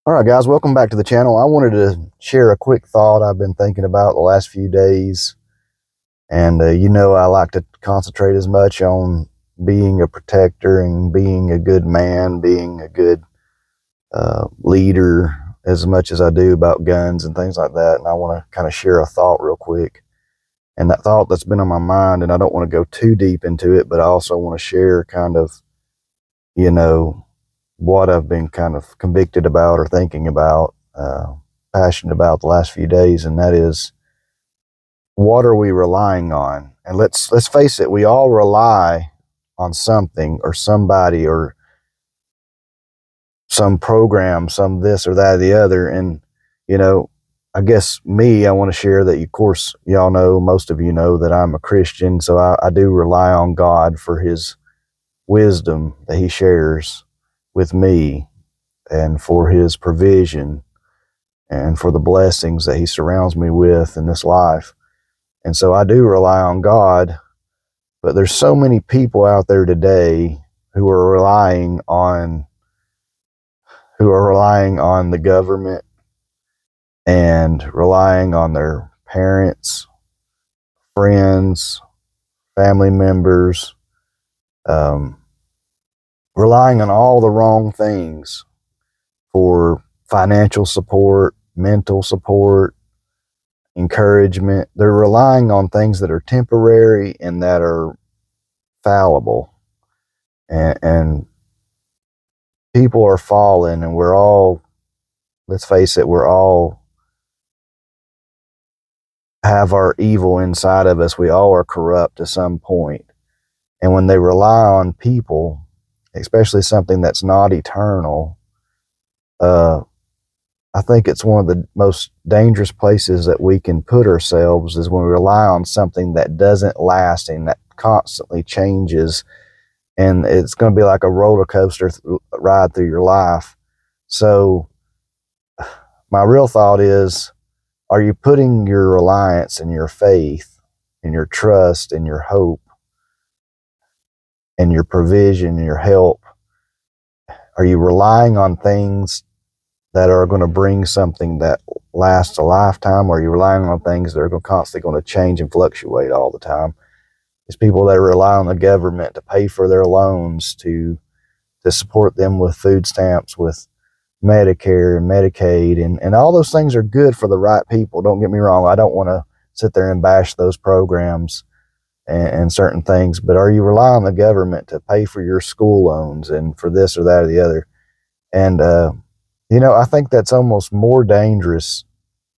All right, guys, welcome back to the channel. I wanted to share a quick thought I've been thinking about the last few days. And I like to concentrate as much on being a protector and being a good man, being a good leader, as much as I do about guns and things like that. And I want to kind of share a thought real quick. And that thought that's been on my mind, and I don't want to go too deep into it, but I also want to share kind of, you know, what I've been kind of convicted about or thinking about, passionate about the last few days, and that is, what are we relying on? And let's face it, we all rely on something or somebody or some program, some this or that or the other. And you know, I guess I want to share that. Of course, y'all know, most of you know that I'm a Christian, so I do rely on God for His wisdom that He shares with me, and for His provision, and for the blessings that He surrounds me with in this life. And so I do rely on God, but there's so many people out there today who are relying on the government and relying on their parents, friends, family members, um, relying on all the wrong things for financial support, mental support, encouragement. They're relying on things that are temporary and that are fallible. And people are falling, and we're all, let's face it, we're all have our evil inside of us. We all are corrupt to some point. And when they rely on people, especially something that's not eternal, uh, I think it's one of the most dangerous places that we can put ourselves is when we rely on something that doesn't last and that constantly changes. And it's going to be like a roller coaster ride through your life. So, my real thought is, are you putting your reliance and your faith and your trust and your hope and your provision and your help? Are you relying on things that are going to bring something that lasts a lifetime, or are you relying on things that are constantly going to change and fluctuate all the time? There's people that rely on the government to pay for their loans, to support them with food stamps, with Medicare and Medicaid, and all those things are good for the right people. Don't get me wrong. I don't want to sit there and bash those programs and certain things, but are you relying on the government to pay for your school loans and for this or that or the other? And, I think that's almost more dangerous.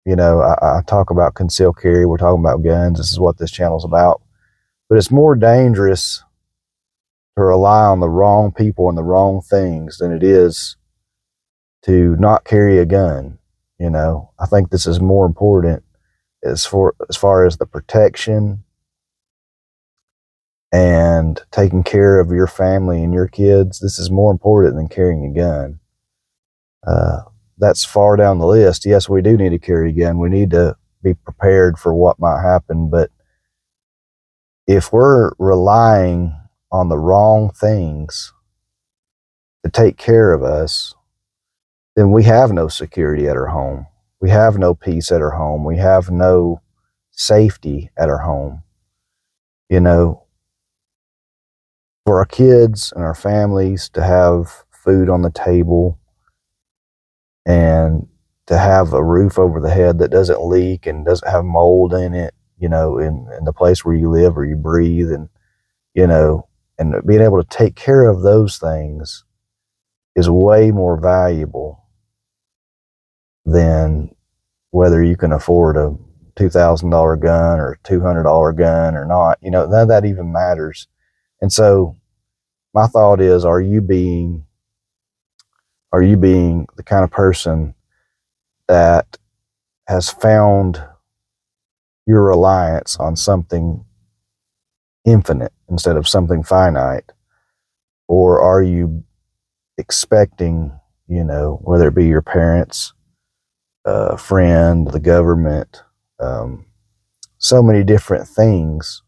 I talk about concealed carry. We're talking about guns. This is what this channel is about. But it's more dangerous to rely on the wrong people and the wrong things than it is to not carry a gun. I think this is more important as far as the protection and taking care of your family and your kids. This is more important than carrying a gun. That's far down the list. Yes, we do need to carry a gun. We need to be prepared for what might happen. But if we're relying on the wrong things to take care of us, then we have no security at our home. We have no peace at our home. We have no safety at our home. For our kids and our families to have food on the table and to have a roof over the head that doesn't leak and doesn't have mold in it, in the place where you live or you breathe, you know, and being able to take care of those things is way more valuable than whether you can afford a $2,000 gun or $200 gun or not. None of that even matters. And so my thought is, are you being the kind of person that has found your reliance on something infinite instead of something finite? Or are you expecting, whether it be your parents, a friend, the government, so many different things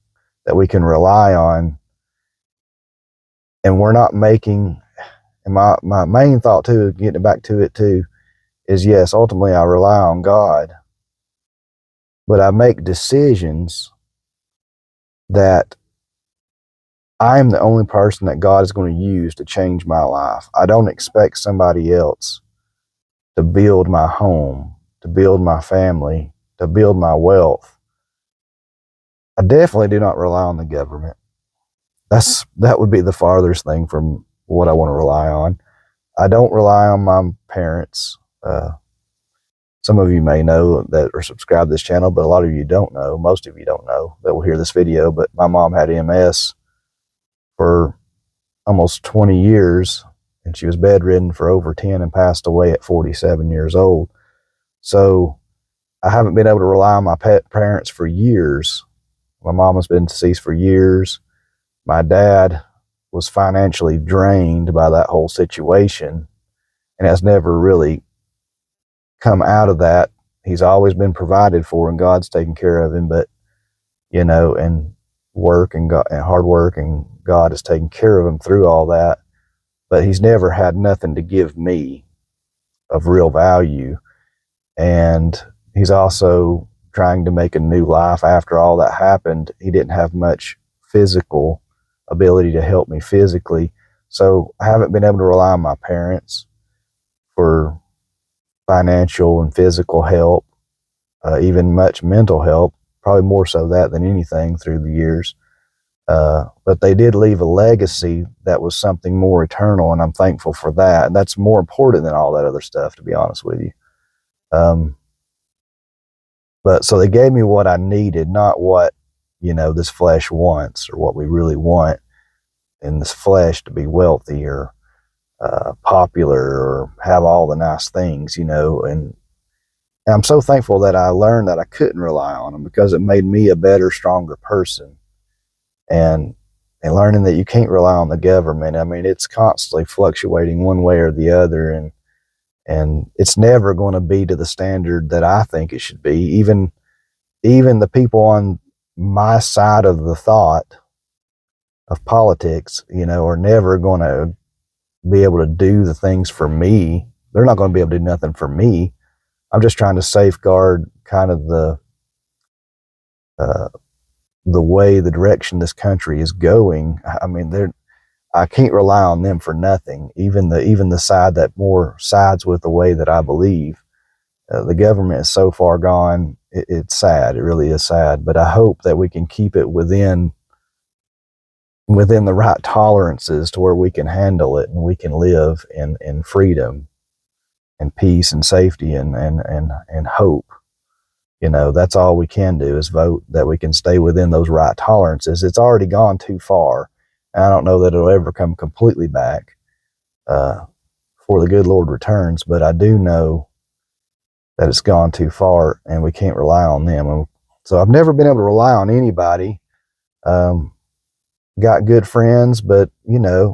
that we can rely on, and we're not making, and my main thought too, getting back to it too, is yes, ultimately I rely on God, but I make decisions that I'm the only person that God is going to use to change my life. I don't expect somebody else to build my home, to build my family, to build my wealth. I definitely do not rely on the government. That would be the farthest thing from what I want to rely on. I don't rely on my parents. Some of you may know that are subscribed to this channel, but a lot of you don't know. Most of you don't know that will hear this video. But my mom had MS for almost 20 years, and she was bedridden for over 10 and passed away at 47 years old. So I haven't been able to rely on my parents for years. My mom has been deceased for years. My dad was financially drained by that whole situation and has never really come out of that. He's always been provided for and God's taken care of him, but and work and God and hard work, and God has taken care of him through all that. But he's never had nothing to give me of real value. And he's also trying to make a new life after all that happened. He didn't have much physical ability to help me physically. So I haven't been able to rely on my parents for financial and physical help, even much mental help, probably more so that than anything through the years. But they did leave a legacy that was something more eternal, and I'm thankful for that. And that's more important than all that other stuff, to be honest with you. But so they gave me what I needed, not what, this flesh wants or what we really want in this flesh, to be wealthy or popular or have all the nice things, and I'm so thankful that I learned that I couldn't rely on them, because it made me a better, stronger person. And learning that you can't rely on the government. I mean, it's constantly fluctuating one way or the other, and it's never going to be to the standard that I think it should be. Even the people on my side of the thought of politics, are never going to be able to do the things for me. They're not going to be able to do nothing for me. I'm just trying to safeguard kind of the way, the direction this country is going. I mean, I can't rely on them for nothing. Even the side that more sides with the way that I believe. The government is so far gone. It's sad. It really is sad. But I hope that we can keep it within the right tolerances to where we can handle it and we can live in freedom and peace and safety and hope. That's all we can do is vote that we can stay within those right tolerances. It's already gone too far. And I don't know that it'll ever come completely back before the good Lord returns, but I do know that it's gone too far and we can't rely on them. And so I've never been able to rely on anybody. Got good friends, but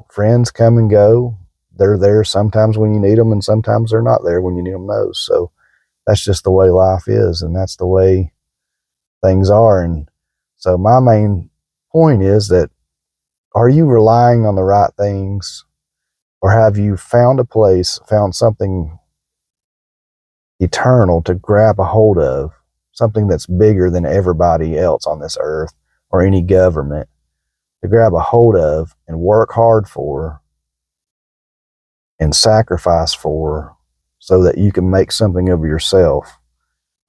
friends come and go. They're there sometimes when you need them, and sometimes they're not there when you need them most. So that's just the way life is, and that's the way things are. And so my main point is that, are you relying on the right things, or have you found something eternal to grab a hold of, something that's bigger than everybody else on this earth or any government, to grab a hold of and work hard for and sacrifice for, so that you can make something of yourself?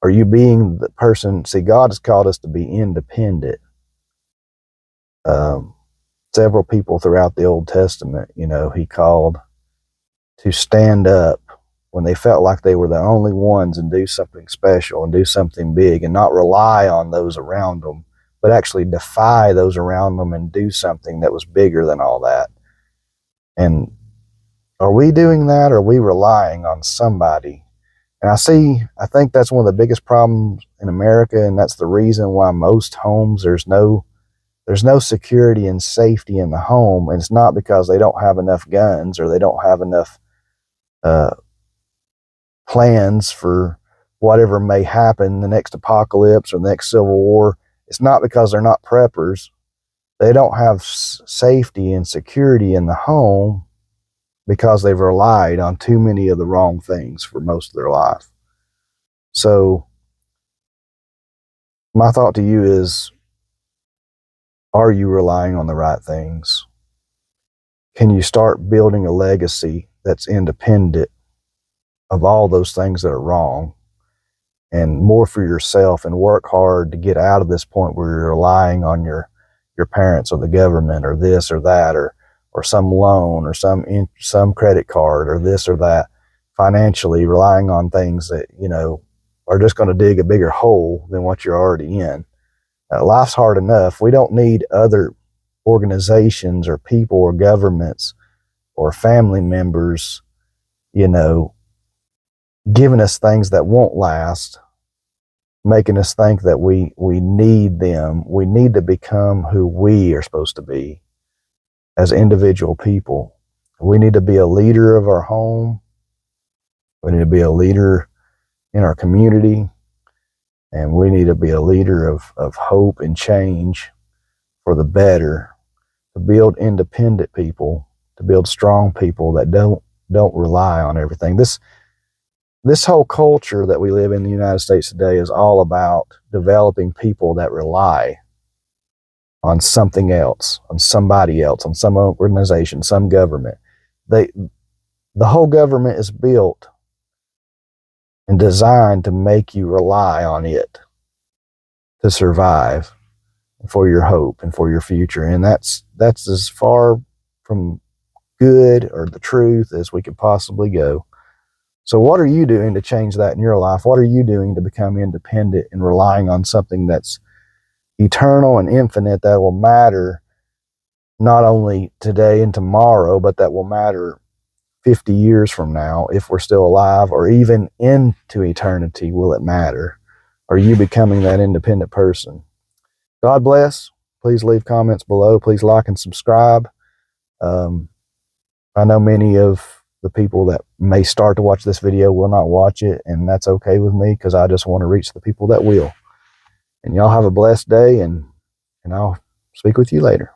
Are you being the person? See, God has called us to be independent. Several people throughout the Old Testament, he called to stand up when they felt like they were the only ones and do something special and do something big, and not rely on those around them, but actually defy those around them and do something that was bigger than all that. And are we doing that, or are we relying on somebody? And I think that's one of the biggest problems in America, and that's the reason why most homes, there's no security and safety in the home. And it's not because they don't have enough guns or they don't have enough plans for whatever may happen, the next apocalypse or the next civil war. It's not because they're not preppers. They don't have safety and security in the home. because they've relied on too many of the wrong things for most of their life. So my thought to you is, are you relying on the right things? Can you start building a legacy that's independent of all those things that are wrong, and more for yourself, and work hard to get out of this point where you're relying on your parents or the government or this or that, or some loan or some credit card or this or that, financially relying on things that, you know, are just going to dig a bigger hole than what you're already in. Life's hard enough. We don't need other organizations or people or governments or family members, you know, giving us things that won't last, making us think that we need them. We need to become who we are supposed to be as individual people. We need to be a leader of our home. We need to be a leader in our community. And we need to be a leader of hope and change for the better, to build independent people, to build strong people that don't rely on everything. This whole culture that we live in the United States today is all about developing people that rely on something else, on somebody else, on some organization, some government. The whole government is built and designed to make you rely on it to survive, for your hope and for your future. And that's as far from good or the truth as we could possibly go. So what are you doing to change that in your life? What are you doing to become independent and relying on something that's eternal and infinite, that will matter not only today and tomorrow, but that will matter 50 years from now, if we're still alive, or even into eternity? Will it matter? Are you becoming that independent person? God bless. Please leave comments below. Please like and subscribe. I know many of the people that may start to watch this video will not watch it, and that's okay with me, because I just want to reach the people that will. And y'all have a blessed day, and I'll speak with you later.